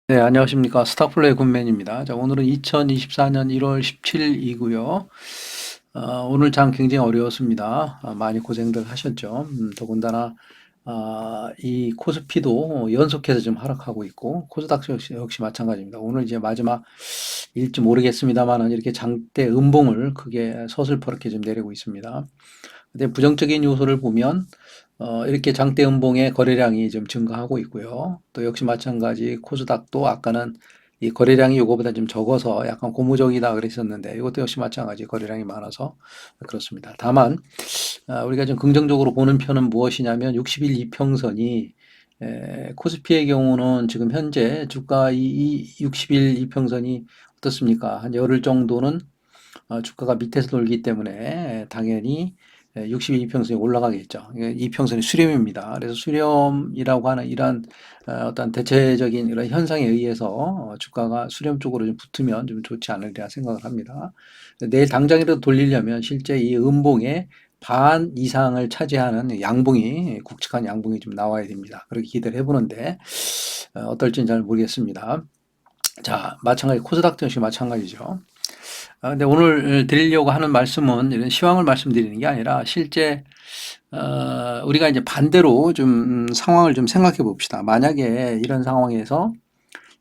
네, 안녕하십니까. 스타플레이 굿맨입니다. 자, 오늘은 2024년 1월 17일이고요. 오늘 장 굉장히 어려웠습니다. 많이 고생들 하셨죠. 더군다나, 이 코스피도 연속해서 좀 하락하고 있고, 코스닥 역시 마찬가지입니다. 오늘 이제 마지막 일지 모르겠습니다만은 이렇게 장대 음봉을 크게 서슬퍼렇게 좀 내리고 있습니다. 근데 부정적인 요소를 보면 이렇게 장대 음봉의 거래량이 좀 증가하고 있고요. 또 역시 마찬가지 코스닥도 아까는 이 거래량이 요거보다 좀 적어서 약간 고무적이다 그랬었는데 이것도 역시 마찬가지 거래량이 많아서 그렇습니다. 다만 우리가 좀 긍정적으로 보는 편은 무엇이냐면 60일 이평선이 코스피의 경우는 지금 현재 주가 이 60일 이평선이 어떻습니까? 한 열흘 정도는 주가가 밑에서 돌기 때문에 당연히 60일 이평선이 올라가겠죠. 이평선이 수렴입니다. 그래서 수렴이라고 하는 이러한 어떤 대체적인 이런 현상에 의해서 주가가 수렴 쪽으로 좀 붙으면 좀 좋지 않으리라 생각을 합니다. 내일 당장이라도 돌리려면 실제 이 음봉의 반 이상을 차지하는 양봉이 굵직한 양봉이 좀 나와야 됩니다. 그렇게 기대를 해보는데 어떨지는 잘 모르겠습니다. 자, 마찬가지 코스닥 역시 마찬가지죠. 근데 오늘 드리려고 하는 말씀은 이런 시황을 말씀드리는 게 아니라 실제 우리가 이제 반대로 좀 상황을 좀 생각해 봅시다. 만약에 이런 상황에서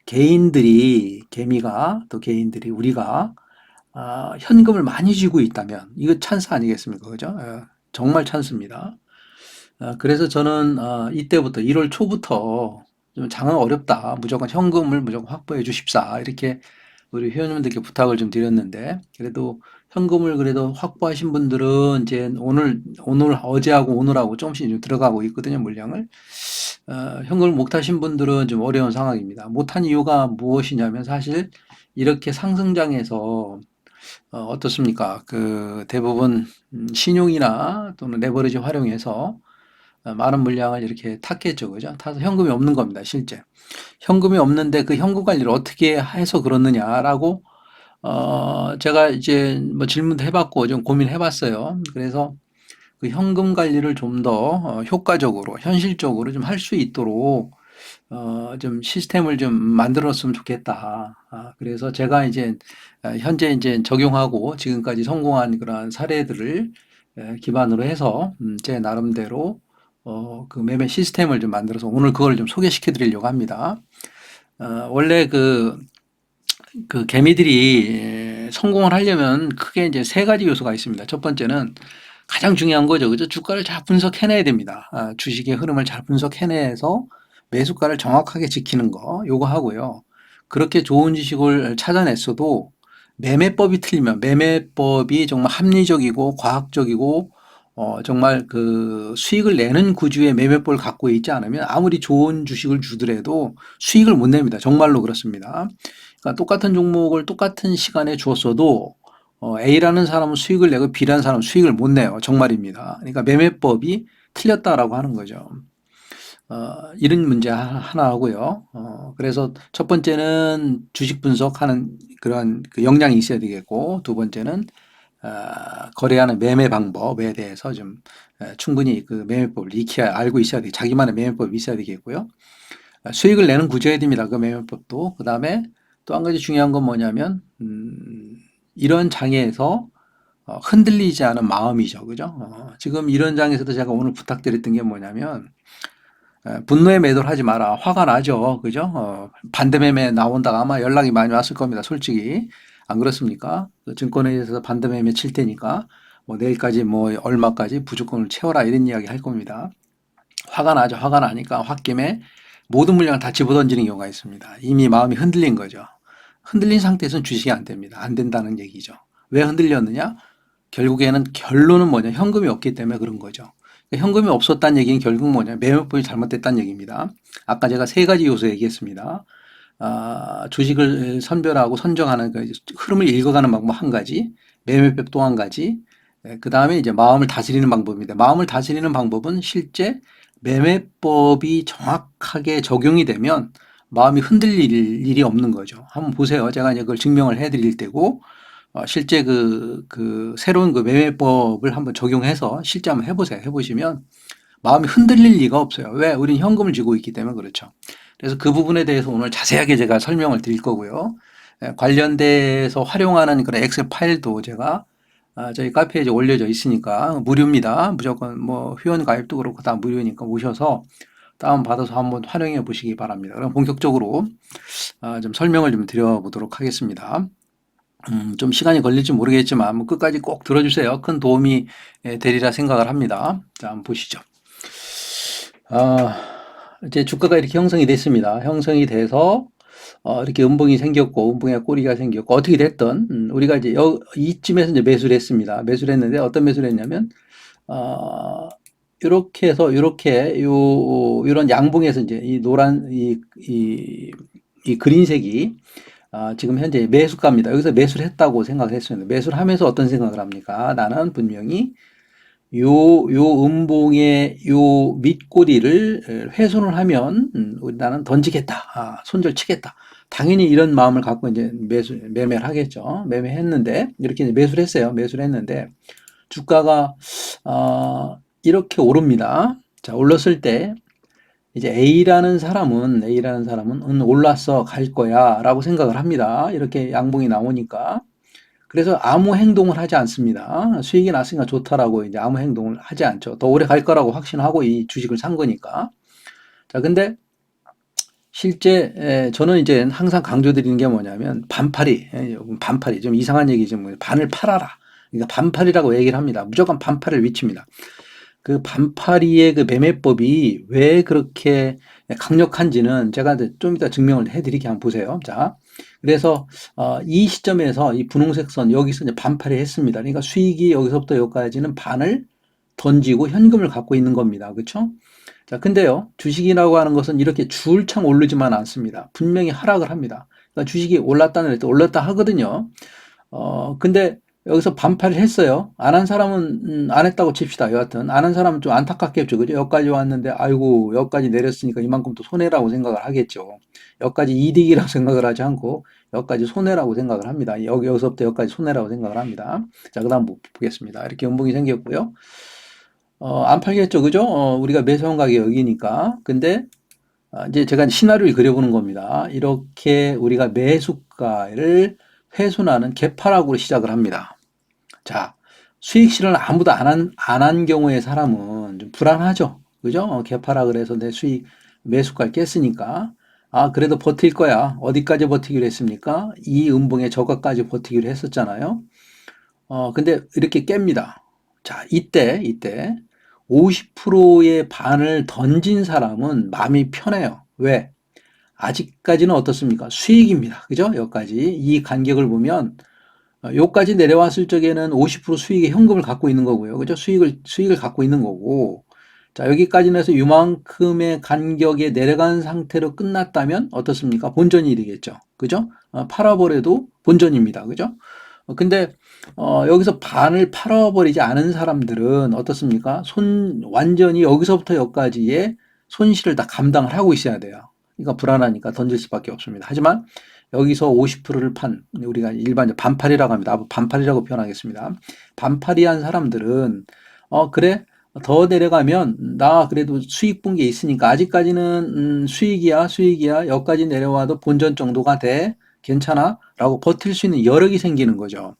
개인들이 개미가 또 개인들이 우리가 현금을 많이 쥐고 있다면 이거 찬스 아니겠습니까? 그죠? 정말 찬스입니다. 그래서 저는 이때부터 1월 초부터 좀 장은 어렵다. 무조건 현금을 무조건 확보해 주십사. 이렇게 우리 회원님들께 부탁을 좀 드렸는데 그래도 현금을 그래도 확보하신 분들은 이제 오늘 어제하고 오늘하고 조금씩 좀 들어가고 있거든요, 물량을. 현금을 못 하신 분들은 좀 어려운 상황입니다. 못한 이유가 무엇이냐면 사실 이렇게 상승장에서 어떻습니까? 그 대부분 신용이나 또는 레버리지 활용해서 많은 물량을 이렇게 탔겠죠, 그죠? 타서 현금이 없는 겁니다, 실제. 현금이 없는데 그 현금 관리를 어떻게 해서 그렇느냐라고 제가 이제 뭐 질문도 해봤고 좀 고민해봤어요. 그래서 그 현금 관리를 좀 더 효과적으로, 현실적으로 좀 할 수 있도록 좀 시스템을 좀 만들었으면 좋겠다. 그래서 제가 이제 현재 이제 적용하고 지금까지 성공한 그러한 사례들을 기반으로 해서 제 나름대로 그 매매 시스템을 좀 만들어서 오늘 그걸 좀 소개시켜 드리려고 합니다. 원래 그 개미들이 성공을 하려면 크게 이제 세 가지 요소가 있습니다. 첫 번째는 가장 중요한 거죠. 그죠? 주가를 잘 분석해내야 됩니다. 주식의 흐름을 잘 분석해내서 매수가를 정확하게 지키는 거, 요거 하고요. 그렇게 좋은 지식을 찾아냈어도 매매법이 틀리면 매매법이 정말 합리적이고 과학적이고 정말 그 수익을 내는 구조의 매매법을 갖고 있지 않으면 아무리 좋은 주식을 주더라도 수익을 못 냅니다. 정말로 그렇습니다. 그러니까 똑같은 종목을 똑같은 시간에 주었어도 A라는 사람은 수익을 내고 B라는 사람은 수익을 못 내요. 정말입니다. 그러니까 매매법이 틀렸다라고 하는 거죠. 이런 문제 하나 하고요. 그래서 첫 번째는 주식 분석하는 그런 그 역량이 있어야 되겠고, 두 번째는 거래하는 매매 방법에 대해서 좀 충분히 그 매매법을 익혀야 알고 있어야 돼. 자기만의 매매법이 있어야 되겠고요. 수익을 내는 구조여야 됩니다. 그 매매법도. 그 다음에 또 한 가지 중요한 건 뭐냐면, 이런 장애에서 흔들리지 않은 마음이죠. 그죠? 지금 이런 장에서도 제가 오늘 부탁드렸던 게 뭐냐면, 분노의 매도를 하지 마라. 화가 나죠. 그죠? 반대 매매 나온다가 아마 연락이 많이 왔을 겁니다. 솔직히. 안 그렇습니까? 그 증권회사에서 반대 매매 칠 테니까 뭐 내일까지 뭐 얼마까지 부조건을 채워라 이런 이야기 할 겁니다. 화가 나죠. 화가 나니까 홧김에 모든 물량을 다 집어던지는 경우가 있습니다. 이미 마음이 흔들린 거죠. 흔들린 상태에서는 주식이 안 됩니다. 안 된다는 얘기죠. 왜 흔들렸느냐? 결국에는 결론은 뭐냐? 현금이 없기 때문에 그런 거죠. 그러니까 현금이 없었다는 얘기는 결국 뭐냐? 매매법이 잘못됐다는 얘기입니다. 아까 제가 세 가지 요소 얘기했습니다. 주식을 선별하고 선정하는 그 흐름을 읽어가는 방법 한 가지, 매매법 또 한 가지, 그 다음에 이제 마음을 다스리는 방법입니다. 마음을 다스리는 방법은 실제 매매법이 정확하게 적용이 되면 마음이 흔들릴 일이 없는 거죠. 한번 보세요. 제가 이제 그걸 증명을 해 드릴 때고, 실제 그 새로운 그 매매법을 한번 적용해서 실제 한번 해보세요. 해보시면 마음이 흔들릴 리가 없어요. 왜? 우리는 현금을 쥐고 있기 때문에 그렇죠. 그래서 그 부분에 대해서 오늘 자세하게 제가 설명을 드릴 거고요. 관련돼서 활용하는 그런 엑셀 파일도 제가 저희 카페에 이제 올려져 있으니까 무료입니다. 무조건 뭐 회원 가입도 그렇고 다 무료니까 오셔서 다운받아서 한번 활용해 보시기 바랍니다. 그럼 본격적으로 좀 설명을 좀 드려보도록 하겠습니다. 좀 시간이 걸릴지 모르겠지만 뭐 끝까지 꼭 들어주세요. 큰 도움이 되리라 생각을 합니다. 자, 한번 보시죠. 이제 주가가 이렇게 형성이 됐습니다. 형성이 돼서 이렇게 음봉이 생겼고 음봉에 꼬리가 생겼고 어떻게 됐든 우리가 이제 이쯤에서 이제 매수를 했습니다. 매수를 했는데 어떤 매수를 했냐면 이렇게 해서 이렇게 이런 양봉에서 이제 이 노란 이 그린색이 지금 현재 매수가입니다. 여기서 매수를 했다고 생각했습니다. 매수를 하면서 어떤 생각을 합니까? 나는 분명히 요 음봉의 요 밑꼬리를 훼손을 하면 나는 던지겠다. 손절 치겠다. 당연히 이런 마음을 갖고 이제 매매를 하겠죠. 매매했는데 이렇게 이제 매수를 했어요. 매수를 했는데 주가가 이렇게 오릅니다. 자, 올랐을 때 이제 A라는 사람은 올랐어 갈 거야라고 생각을 합니다. 이렇게 양봉이 나오니까. 그래서 아무 행동을 하지 않습니다. 수익이 났으니까 좋다라고 이제 아무 행동을 하지 않죠. 더 오래 갈 거라고 확신하고 이 주식을 산 거니까. 자, 근데 실제 저는 이제 항상 강조드리는 게 뭐냐면 반팔이 좀 이상한 얘기죠. 반을 팔아라. 그러니까 반팔이라고 얘기를 합니다. 무조건 반팔을 외칩니다. 그 반파리의 그 매매법이 왜 그렇게 강력한지는 제가 좀 이따 증명을 해드릴게 한번 보세요. 자, 그래서 이 시점에서 이 분홍색 선 여기서 이제 반파리 했습니다. 그러니까 수익이 여기서부터 여기까지는 반을 던지고 현금을 갖고 있는 겁니다. 그렇죠? 자, 근데요, 주식이라고 하는 것은 이렇게 줄창 오르지만 않습니다. 분명히 하락을 합니다. 그러니까 주식이 올랐다는 때 올랐다 하거든요. 근데 여기서 반팔을 했어요. 안 한 사람은 안 했다고 칩시다. 여하튼 안 한 사람은 좀 안타깝겠죠. 그죠? 여기까지 왔는데 아이고 여기까지 내렸으니까 이만큼 또 손해라고 생각을 하겠죠. 여기까지 이득이라고 생각을 하지 않고 여기까지 손해라고 생각을 합니다. 여기서부터 여기까지 손해라고 생각을 합니다. 자, 그다음 보겠습니다. 이렇게 연봉이 생겼고요. 안 팔겠죠. 그죠? 우리가 매수한 가격이 여기니까. 근데 이제 제가 시나리오를 그려보는 겁니다. 이렇게 우리가 매수가를 훼손하는 개파락으로 시작을 합니다. 자, 수익 실현을 아무도 안 한 경우에 사람은 좀 불안하죠. 그죠? 개파락을 해서 내 수익 매수가를 깼으니까. 그래도 버틸 거야. 어디까지 버티기로 했습니까? 이 음봉의 저가까지 버티기로 했었잖아요. 근데 이렇게 깹니다. 자, 이때 50%의 반을 던진 사람은 마음이 편해요. 왜? 아직까지는 어떻습니까? 수익입니다. 그죠? 여기까지. 이 간격을 보면, 여기까지 내려왔을 적에는 50% 수익의 현금을 갖고 있는 거고요. 그죠? 수익을 갖고 있는 거고. 자, 여기까지는 해서 이만큼의 간격에 내려간 상태로 끝났다면 어떻습니까? 본전이 되겠죠. 그죠? 팔아버려도 본전입니다. 그죠? 근데 여기서 반을 팔아버리지 않은 사람들은 어떻습니까? 완전히 여기서부터 여기까지의 손실을 다 감당을 하고 있어야 돼요. 그러니까 불안하니까 던질 수밖에 없습니다. 하지만 여기서 50%를 우리가 일반 반팔이라고 합니다. 반팔이라고 표현하겠습니다. 반팔이 한 사람들은 그래 더 내려가면 나 그래도 수익 본 게 있으니까 아직까지는 수익이야 여기까지 내려와도 본전 정도가 돼 괜찮아 라고 버틸 수 있는 여력이 생기는 거죠.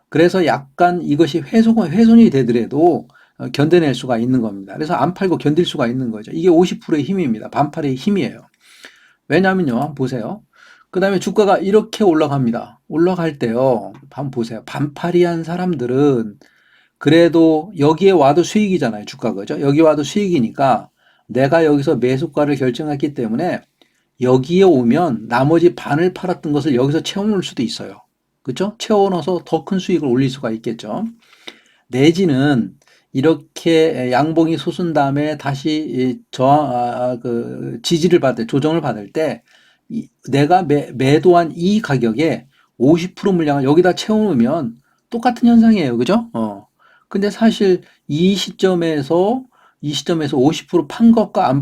그래서 약간 이것이 훼손이 되더라도 견뎌낼 수가 있는 겁니다. 그래서 안 팔고 견딜 수가 있는 거죠. 이게 50%의 힘입니다. 반팔의 힘이에요. 왜냐면요, 보세요. 그 다음에 주가가 이렇게 올라갑니다. 올라갈 때요, 한번 보세요. 반팔이 한 사람들은 그래도 여기에 와도 수익이잖아요, 주가 그죠? 여기 와도 수익이니까 내가 여기서 매수가를 결정했기 때문에 여기에 오면 나머지 반을 팔았던 것을 여기서 채워놓을 수도 있어요. 그렇죠? 채워넣어서 더 큰 수익을 올릴 수가 있겠죠. 내지는 이렇게 양봉이 솟은 다음에 다시 지지를 조정을 받을 때 내가 매도한 이 가격에 50% 물량을 여기다 채워놓으면 똑같은 현상이에요. 그죠? 근데 사실 이 시점에서 50%판 것과 안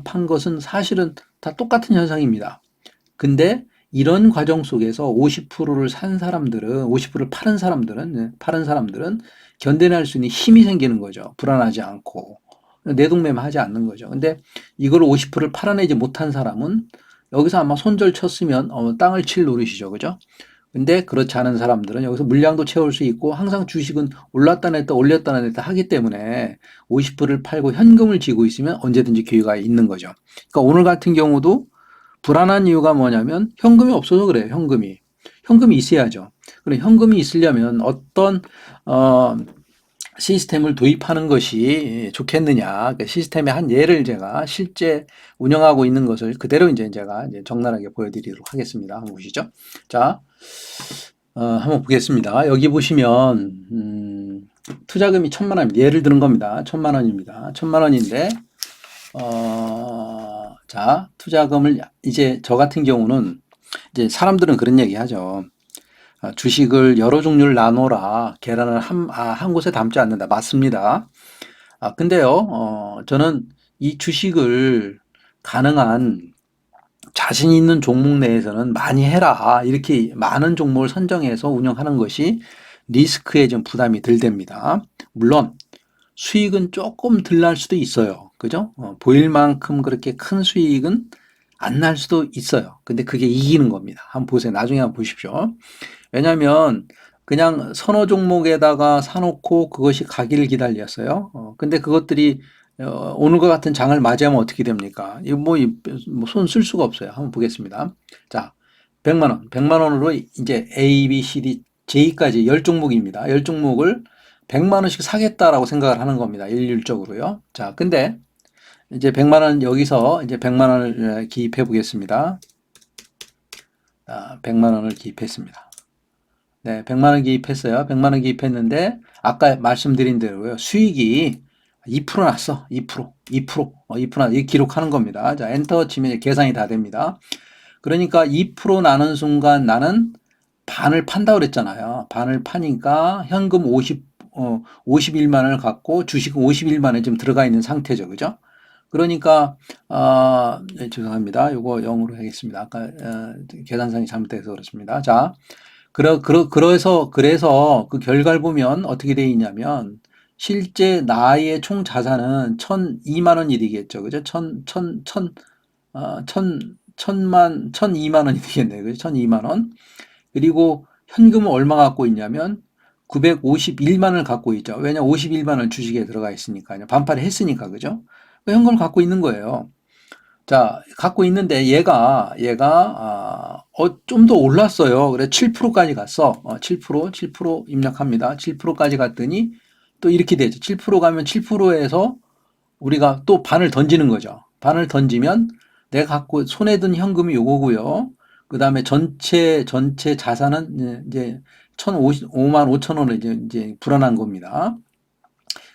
판 것은 사실은 다 똑같은 현상입니다. 근데 이런 과정 속에서 50%를 산 사람들은, 50%를 팔은 사람들은 견뎌낼 수 있는 힘이 생기는 거죠. 불안하지 않고. 내동매매하지 않는 거죠. 근데 이걸 50%를 팔아내지 못한 사람은 여기서 아마 손절 쳤으면 땅을 칠 노릇이죠. 그죠? 근데 그렇지 않은 사람들은 여기서 물량도 채울 수 있고 항상 주식은 올랐다 냈다 올렸다 냈다 하기 때문에 50%를 팔고 현금을 쥐고 있으면 언제든지 기회가 있는 거죠. 그러니까 오늘 같은 경우도 불안한 이유가 뭐냐면 현금이 없어서 그래요. 현금이 있어야죠. 그럼 현금이 있으려면 어떤 시스템을 도입하는 것이 좋겠느냐. 그 시스템의 한 예를 제가 실제 운영하고 있는 것을 그대로 이제 제가 이제 적나라하게 보여드리도록 하겠습니다. 한번 보시죠. 자, 한번 보겠습니다. 여기 보시면 투자금이 1,000만 원입니다. 예를 드는 겁니다. 1,000만 원입니다. 1,000만 원인데 자, 투자금을 이제 저 같은 경우는 이제 사람들은 그런 얘기 하죠. 주식을 여러 종류를 나눠라. 계란을 한 곳에 담지 않는다. 맞습니다. 근데요, 저는 이 주식을 가능한 자신 있는 종목 내에서는 많이 해라. 이렇게 많은 종목을 선정해서 운영하는 것이 리스크에 좀 부담이 덜 됩니다. 물론 수익은 조금 덜 날 수도 있어요. 그죠? 보일 만큼 그렇게 큰 수익은 안 날 수도 있어요. 근데 그게 이기는 겁니다. 한번 보세요. 나중에 한번 보십시오. 왜냐하면 그냥 선호 종목에다가 사놓고 그것이 가기를 기다렸어요. 근데 그것들이 오늘과 같은 장을 맞이하면 어떻게 됩니까? 이거 손 쓸 수가 없어요. 한번 보겠습니다. 자, 100만 원. 100만 원으로 이제 A, B, C, D, J까지 10종목입니다. 10종목을 100만 원씩 사겠다라고 생각을 하는 겁니다. 일률적으로요. 자, 근데 이제 100만 원 여기서 이제 100만 원을 기입해 보겠습니다. 100만 원을 기입했습니다. 네, 100만 원 기입했어요. 100만 원 기입했는데 아까 말씀드린 대로요. 수익이 2% 났어. 2%. 2% 이 기록하는 겁니다. 자, 엔터 치면 계산이 다 됩니다. 그러니까 2% 나는 순간 나는 반을 판다 그랬잖아요. 반을 파니까 현금 51만 원을 갖고 주식은 51만 원에 지금 들어가 있는 상태죠. 그죠? 그러니까 네, 죄송합니다. 이거 0으로 하겠습니다. 아까 계산상이 잘못돼서 그렇습니다. 자, 그래서 그 결과를 보면 어떻게 되어 있냐면 실제 나의 총 자산은 1,002만 원이 되겠죠. 그죠? 1,002만 원이 되겠네요. 그죠? 1,002만 원. 그리고 현금은 얼마 갖고 있냐면 951만 원을 갖고 있죠. 왜냐 51만 원 주식에 들어가 있으니까요. 반팔을 했으니까 그죠? 현금을 갖고 있는 거예요. 자, 갖고 있는데 얘가 좀 더 올랐어요. 그래 7%까지 갔어. 7% 입력합니다. 7%까지 갔더니 또 이렇게 되죠. 7% 가면 7%에서 우리가 또 반을 던지는 거죠. 반을 던지면 내가 갖고 손에 든 현금이 요거고요. 그다음에 전체 자산은 이제 1,055만 5천 원을 이제 불어난 겁니다.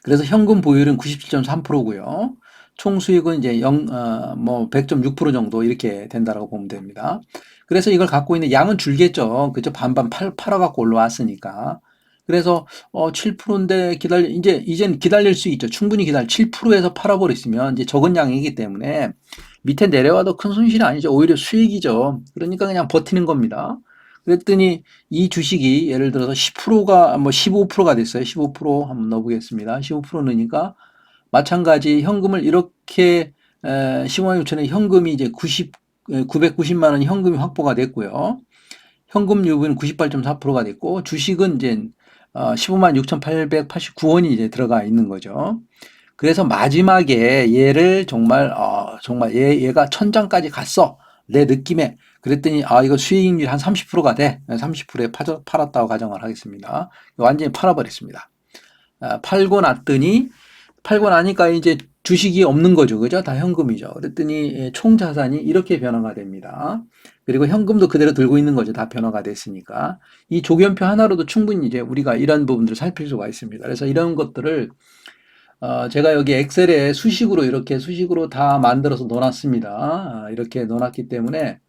그래서 현금 보유율은 97.3%고요. 총 수익은 이제 100.6% 정도 이렇게 된다라고 보면 됩니다. 그래서 이걸 갖고 있는 양은 줄겠죠. 그죠? 반반 팔아 갖고 올라왔으니까. 그래서 7%인데 이젠 기다릴 수 있죠. 충분히 7%에서 팔아버렸으면 이제 적은 양이기 때문에 밑에 내려와도 큰 손실이 아니죠. 오히려 수익이죠. 그러니까 그냥 버티는 겁니다. 그랬더니 이 주식이 예를 들어서 10%가 15%가 됐어요. 15% 한번 넣어보겠습니다. 15% 넣으니까 마찬가지 현금을 이렇게 15만 6천에 현금이 이제 990만 원이 현금이 확보가 됐고요. 현금 유분은 98.4%가 됐고 주식은 이제 15만 6,889원이 이제 들어가 있는 거죠. 그래서 마지막에 얘를 정말 얘가 천장까지 갔어. 내 느낌에. 그랬더니 이거 수익률 한 30%가 돼. 30%에 팔았다고 가정을 하겠습니다. 완전히 팔아버렸습니다. 팔고 나니까 이제 주식이 없는 거죠. 그죠? 다 현금이죠. 그랬더니 총 자산이 이렇게 변화가 됩니다. 그리고 현금도 그대로 들고 있는 거죠. 다 변화가 됐으니까. 이 조견표 하나로도 충분히 이제 우리가 이런 부분들을 살필 수가 있습니다. 그래서 이런 것들을 제가 여기 엑셀에 수식으로 다 만들어서 넣어놨습니다. 이렇게 넣어놨기 때문에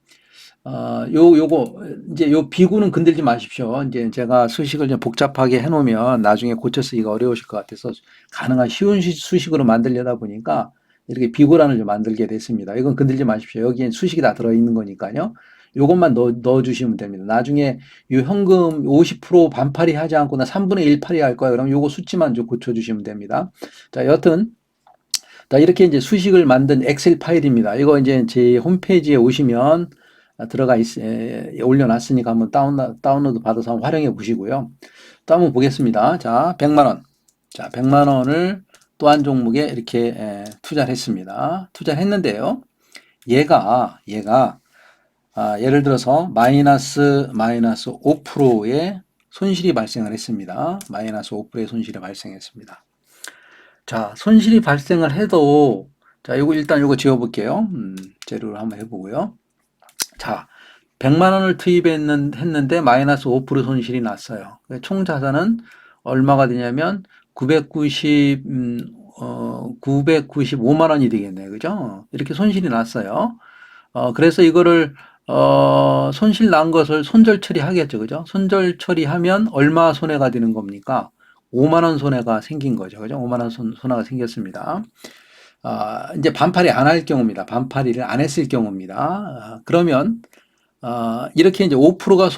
요거 이제 요 비구는 건들지 마십시오. 이제 제가 수식을 좀 복잡하게 해놓으면 나중에 고쳐 쓰기가 어려우실 것 같아서 가능한 쉬운 수식으로 만들려다 보니까 이렇게 비구란을 좀 만들게 됐습니다. 이건 건들지 마십시오. 여기에 수식이 다 들어있는 거니까요. 요것만 넣어주시면 됩니다. 나중에 요 현금 50% 반팔이 하지 않고 나 3분의 1 팔이 할 거야. 그럼 요거 수치만 좀 고쳐주시면 됩니다. 자, 여튼 자, 이렇게 이제 수식을 만든 엑셀 파일입니다. 이거 이제 제 홈페이지에 오시면 올려놨으니까 한번 다운로드 받아서 한번 활용해 보시고요. 또 한번 보겠습니다. 자, 100만 원. 자, 100만 원을 또 한 종목에 이렇게 투자를 했습니다. 투자를 했는데요. 얘가 예를 들어서 마이너스 5%의 손실이 발생을 했습니다. 마이너스 5%의 손실이 발생했습니다. 자, 손실이 발생을 해도, 자, 일단 요거 지워볼게요. 재료를 한번 해보고요. 자, 100만 원을 투입했는데 마이너스 5% 손실이 났어요. 총 자산은 얼마가 되냐면 995만 원이 되겠네요. 그죠? 이렇게 손실이 났어요. 그래서 이거를 손실 난 것을 손절 처리하겠죠. 그죠? 손절 처리하면 얼마 손해가 되는 겁니까? 5만 원 손해가 생긴 거죠. 그죠? 5만 원 손해가 생겼습니다. 이제 반팔이 안 할 경우입니다. 반팔이를 안 했을 경우입니다. 그러면 이렇게 이제 5%가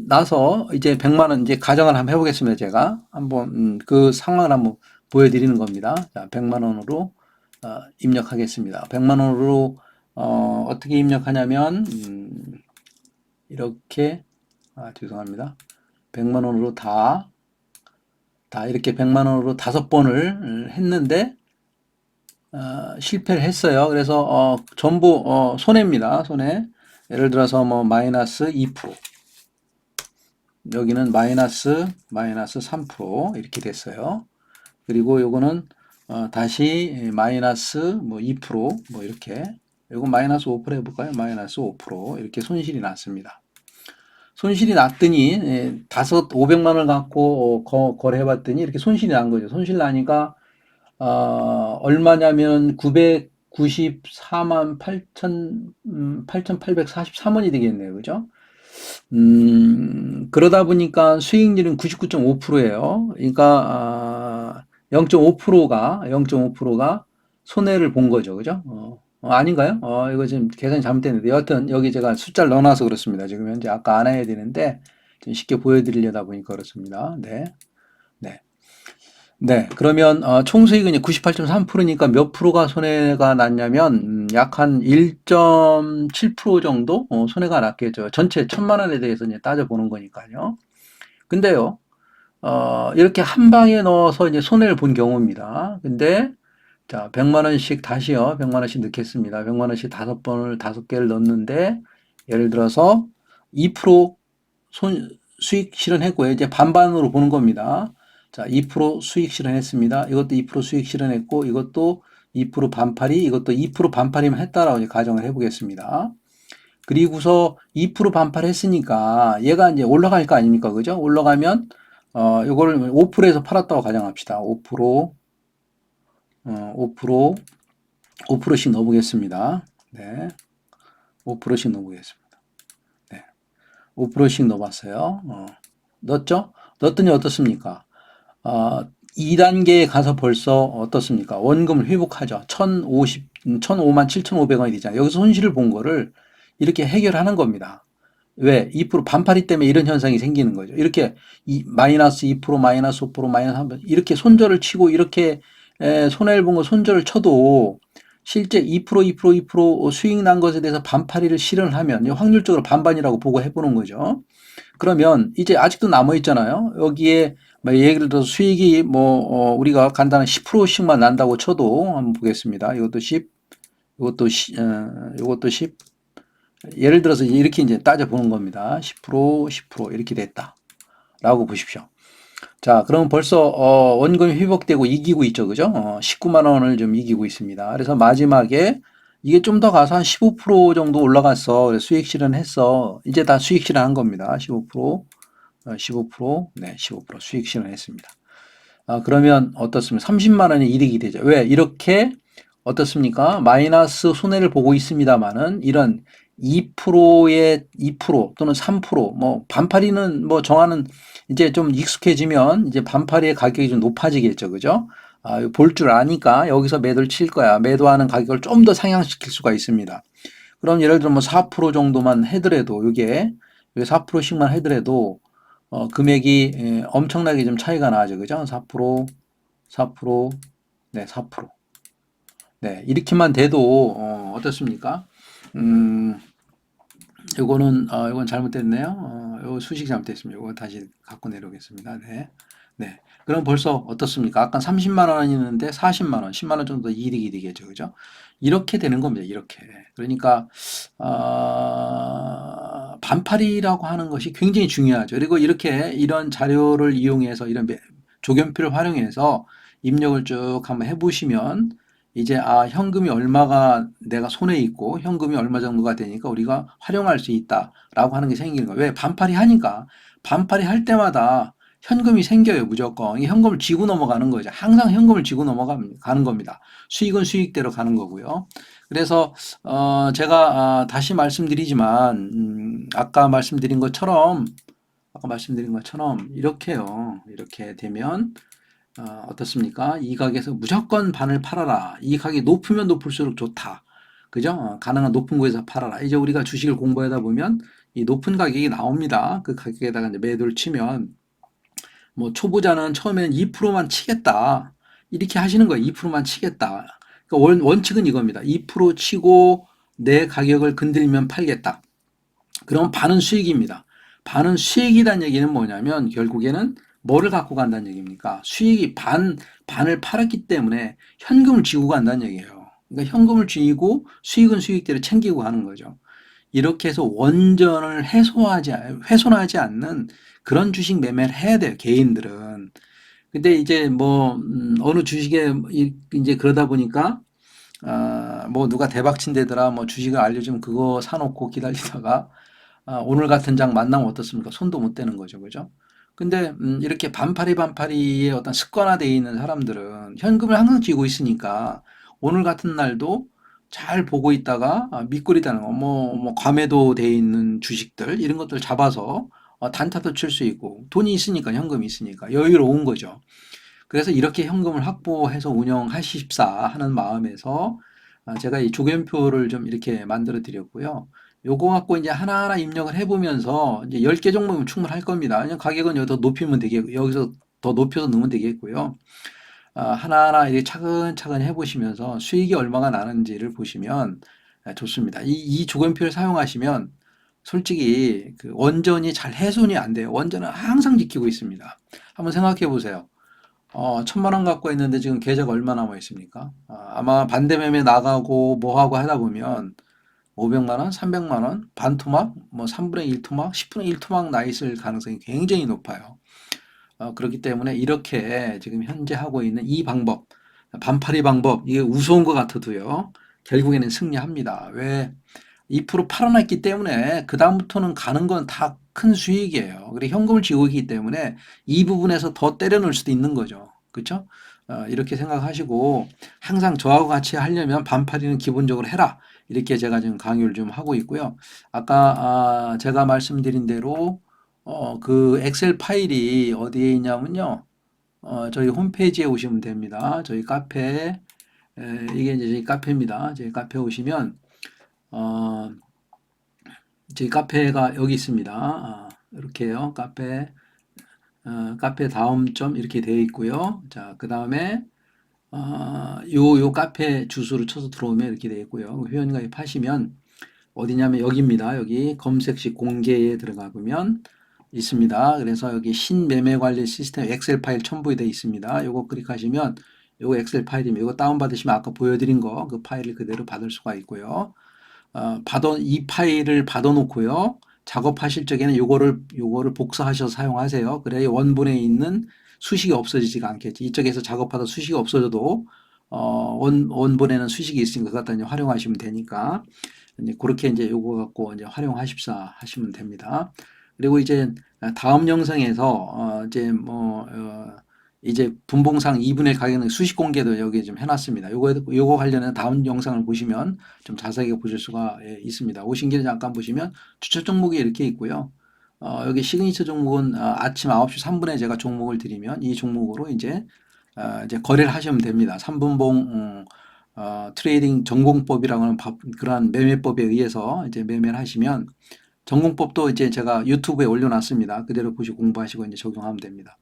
나서 이제 100만 원 이제 가정을 한번 해보겠습니다. 제가 한번 그 상황을 한번 보여드리는 겁니다. 자, 100만 원으로 입력하겠습니다. 100만 원으로 어떻게 입력하냐면 이렇게 죄송합니다. 100만 원으로 다 이렇게 100만 원으로 5번을 했는데 실패를 했어요. 그래서 전부 손해입니다. 손해. 예를 들어서 뭐 마이너스 2%, 여기는 마이너스 3% 이렇게 됐어요. 그리고 요거는 다시 마이너스 뭐 2%뭐 이렇게, 요거 마이너스 5% 해볼까요? 마이너스 5% 이렇게 손실이 났습니다. 손실이 났더니 500만 원을 갖고 거래해봤더니 이렇게 손실이 난 거죠. 손실 나니까 얼마냐면 994만 8,843원이 되겠네요. 그죠? 그러다 보니까 수익률은 99.5%예요. 그러니까 0.5%가 손해를 본 거죠. 그죠? 아닌가요? 이거 지금 계산이 잘못됐는데 여하튼 여기 제가 숫자를 넣어놔서 그렇습니다. 지금 현재 아까 안 해야 되는데 좀 쉽게 보여드리려다 보니까 그렇습니다. 네. 네. 네, 그러면 총 수익은 98.3%니까 몇 프로가 손해가 났냐면 약 한 1.7% 정도 손해가 났겠죠. 전체 1,000만 원에 대해서 이제 따져보는 거니까요. 근데요, 이렇게 한 방에 넣어서 이제 손해를 본 경우입니다. 근데 자, 100만 원씩 다시요. 100만 원씩 넣겠습니다. 100만 원씩 5개를 넣었는데 예를 들어서 2% 수익 실현했고요. 이제 반반으로 보는 겁니다. 자, 2% 수익 실현했습니다. 이것도 2% 수익 실현했고, 이것도 2% 반팔이, 이것도 2% 반팔이면 했다라고 이제 가정을 해보겠습니다. 그리고서 2% 반팔했으니까 얘가 이제 올라갈 거 아닙니까? 그죠? 올라가면, 요거를 5%에서 팔았다고 가정합시다. 5%, 5%씩 넣어보겠습니다. 네. 5%씩 넣어보겠습니다. 네. 5%씩 넣어봤어요. 넣었죠? 넣었더니 어떻습니까? 2단계에 가서 벌써 어떻습니까? 원금을 회복하죠. 1,005만 7,500원이 되잖아요. 여기서 손실을 본 거를 이렇게 해결하는 겁니다. 왜? 2% 반팔이 때문에 이런 현상이 생기는 거죠. 이렇게 마이너스 2%, 마이너스 5%, 마이너스 3% 이렇게 손절을 치고 이렇게 손해를 본 거 손절을 쳐도 실제 2% 수익 난 것에 대해서 반팔이를 실현을 하면 확률적으로 반반이라고 보고 해보는 거죠. 그러면 이제 아직도 남아 있잖아요. 여기에 뭐 예를 들어서 수익이 우리가 간단한 10%씩만 난다고 쳐도 한번 보겠습니다. 이것도 10, 이것도 10. 예를 들어서 이렇게 이제 따져보는 겁니다. 10% 이렇게 됐다. 라고 보십시오. 자, 그럼 벌써 원금이 회복되고 이기고 있죠. 그죠? 19만 원을 좀 이기고 있습니다. 그래서 마지막에 이게 좀 더 가서 한 15% 정도 올라갔어. 그래서 수익 실현했어. 이제 다 수익 실현한 겁니다. 15%, 네, 15% 수익 실현했습니다. 그러면 어떻습니까? 30만 원이 이득이 되죠. 왜? 이렇게 어떻습니까? 마이너스 손해를 보고 있습니다만은 이런 2%의 2% 또는 3% 반팔이는 정하는 이제 좀 익숙해지면 이제 반팔이의 가격이 좀 높아지겠죠. 그죠? 볼 줄 아니까 여기서 매도를 칠 거야. 매도하는 가격을 좀 더 상향시킬 수가 있습니다. 그럼 예를 들어 4% 정도만 해더라도 이게 4%씩만 해더라도 금액이 엄청나게 좀 차이가 나죠. 그죠? 4%, 네, 4%. 네, 이렇게만 돼도 어떻습니까? 음, 요건 잘못됐네요. 요 수식 잘못됐습니다. 요거 다시 갖고 내려오겠습니다. 네. 네. 그럼 벌써 어떻습니까? 아까 30만 원이었는데 40만 원, 10만 원 정도 이득이 되겠죠. 그죠? 이렇게 되는 겁니다. 이렇게. 그러니까 반팔이라고 하는 것이 굉장히 중요하죠. 그리고 이렇게 이런 자료를 이용해서 이런 조견표를 활용해서 입력을 쭉 한번 해보시면 이제 현금이 얼마가 내가 손에 있고 현금이 얼마 정도가 되니까 우리가 활용할 수 있다라고 하는 게 생기는 거예요. 왜? 반팔이 하니까 반팔이 할 때마다 현금이 생겨요, 무조건. 이 현금을 쥐고 넘어가는 거죠. 항상 현금을 쥐고 넘어가는 겁니다. 수익은 수익대로 가는 거고요. 그래서 제가 다시 말씀드리지만 아까 말씀드린 것처럼 이렇게요. 이렇게 되면 어떻습니까? 이 가게에서 무조건 반을 팔아라. 이 가격이 높으면 높을수록 좋다. 그죠? 가능한 높은 곳에서 팔아라. 이제 우리가 주식을 공부하다 보면 이 높은 가격이 나옵니다. 그 가격에다가 이제 매도를 치면 뭐 초보자는 처음엔 2%만 치겠다. 이렇게 하시는 거예요. 2%만 치겠다. 그러니까 원칙은 이겁니다. 2% 치고 내 가격을 건들면 팔겠다. 그럼 반은 수익입니다. 반은 수익이란 얘기는 뭐냐면 결국에는 뭐를 갖고 간다는 얘기입니까? 수익이 반을 팔았기 때문에 현금을 쥐고 간다는 얘기예요. 그러니까 현금을 쥐고 수익은 수익대로 챙기고 가는 거죠. 이렇게 해서 원전을 훼손하지 않는 그런 주식 매매를 해야 돼요, 개인들은. 근데 이제 뭐, 어느 주식에 이제 그러다 보니까, 뭐 누가 대박 친대더라, 뭐 주식을 알려주면 그거 사놓고 기다리다가, 오늘 같은 장 만나면 어떻습니까? 손도 못 대는 거죠, 그죠? 근데 이렇게 반파리의 어떤 습관화되어 있는 사람들은 현금을 항상 쥐고 있으니까 오늘 같은 날도 잘 보고 있다가 밑거리다는 거, 뭐 과매도 돼 있는 주식들 이런 것들 잡아서 단타도 칠 수 있고 돈이 있으니까 현금이 있으니까 여유로운 거죠. 그래서 이렇게 현금을 확보해서 운영하십사 하는 마음에서 제가 이 조견표를 좀 이렇게 만들어 드렸고요. 요거 갖고 이제 하나하나 입력을 해보면서 이제 10개 종목이면 충분할 겁니다. 그냥 가격은 여기서 높이면 되겠고, 여기서 더 높여서 넣으면 되겠고요. 하나하나 이렇게 차근차근 해보시면서 수익이 얼마가 나는지를 보시면 좋습니다. 이 조견표를 사용하시면 솔직히 그 원전이 잘 훼손이 안 돼요. 원전은 항상 지키고 있습니다. 한번 생각해 보세요. 1,000만 원 갖고 있는데 지금 계좌가 얼마 남아 있습니까? 아마 반대매매 나가고 뭐 하고 하다 보면 500만 원, 300만 원, 반토막, 뭐 3분의 1 토막, 10분의 1 토막 나 있을 가능성이 굉장히 높아요. 그렇기 때문에 이렇게 지금 현재 하고 있는 이 방법, 반팔이 방법, 이게 우스운 것 같아도요, 결국에는 승리합니다. 왜? 2% 팔아놨기 때문에 그다음부터는 가는 건 다 큰 수익이에요. 그리고 현금을 쥐고 있기 때문에 이 부분에서 더 때려 넣을 수도 있는 거죠. 그렇죠? 이렇게 생각하시고 항상 저하고 같이 하려면 반팔이는 기본적으로 해라. 이렇게 제가 지금 강의를 좀 하고 있고요. 아까 제가 말씀드린 대로 그 엑셀 파일이 어디에 있냐면요. 저희 홈페이지에 오시면 됩니다. 저희 카페 이게 이제 저희 카페입니다. 저희 카페 오시면 어, 저희 카페가 여기 있습니다. 이렇게요. 카페 다음 점 이렇게 되어 있고요. 자, 그 다음에 요 카페 주소를 쳐서 들어오면 이렇게 되어 있고요. 회원 가입하시면 어디냐면 여기입니다. 여기 검색식 공개에 들어가 보면 있습니다. 그래서 여기 신매매 관리 시스템 엑셀 파일 첨부되어 있습니다. 요거 클릭하시면 요거 엑셀 파일이면 요거 다운받으시면 아까 보여드린 거 그 파일을 그대로 받을 수가 있고요. 이 파일을 받아놓고요. 작업하실 적에는 요거를 복사하셔서 사용하세요. 그래야 원본에 있는 수식이 없어지지가 않겠지. 이쪽에서 작업하다 수식이 없어져도 원본에는 수식이 있으니까 그거 갖다 이제 활용하시면 되니까 이제 그렇게 이제 요거 갖고 이제 활용하십사 하시면 됩니다. 그리고 이제 다음 영상에서 이제 분봉상 2분의 가격은 수식 공개도 여기 좀 해놨습니다. 요거 관련해서 다음 영상을 보시면 좀 자세하게 보실 수가 있습니다. 오신 길에 잠깐 보시면 추천 종목이 이렇게 있고요. 여기 시그니처 종목은 아침 9시 3분에 제가 종목을 드리면 이 종목으로 이제 거래를 하시면 됩니다. 3분봉 트레이딩 전공법이라고 하는 그러한 매매법에 의해서 이제 매매를 하시면 전공법도 이제 제가 유튜브에 올려놨습니다. 그대로 보시고 공부하시고 이제 적용하면 됩니다.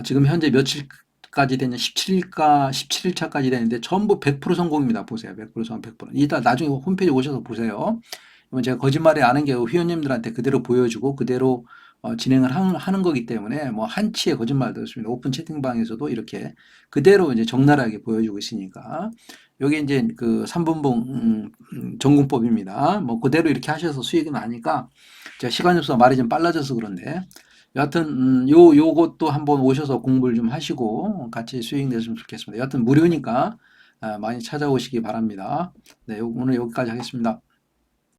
지금 현재 며칠 까지 되냐 17일까 17일차까지 되는데 전부 100% 성공입니다. 보세요. 100% 성공 100%. 이따 나중에 홈페이지 오셔서 보세요. 이건 제가 거짓말이 아는 게 회원님들한테 그대로 보여주고 그대로 진행을 하는 거기 때문에 뭐 한치의 거짓말도 없습니다. 오픈 채팅방에서도 이렇게 그대로 이제 적나라하게 보여주고 있으니까 여기 이제 그 3분봉 전공법입니다. 뭐 그대로 이렇게 하셔서 수익이 나니까 제가 시간이 없어서 말이 좀 빨라져서 그런데 여하튼 요것도 한번 오셔서 공부를 좀 하시고 같이 수익 내셨으면 좋겠습니다. 여하튼 무료니까 많이 찾아오시기 바랍니다. 네, 오늘 여기까지 하겠습니다.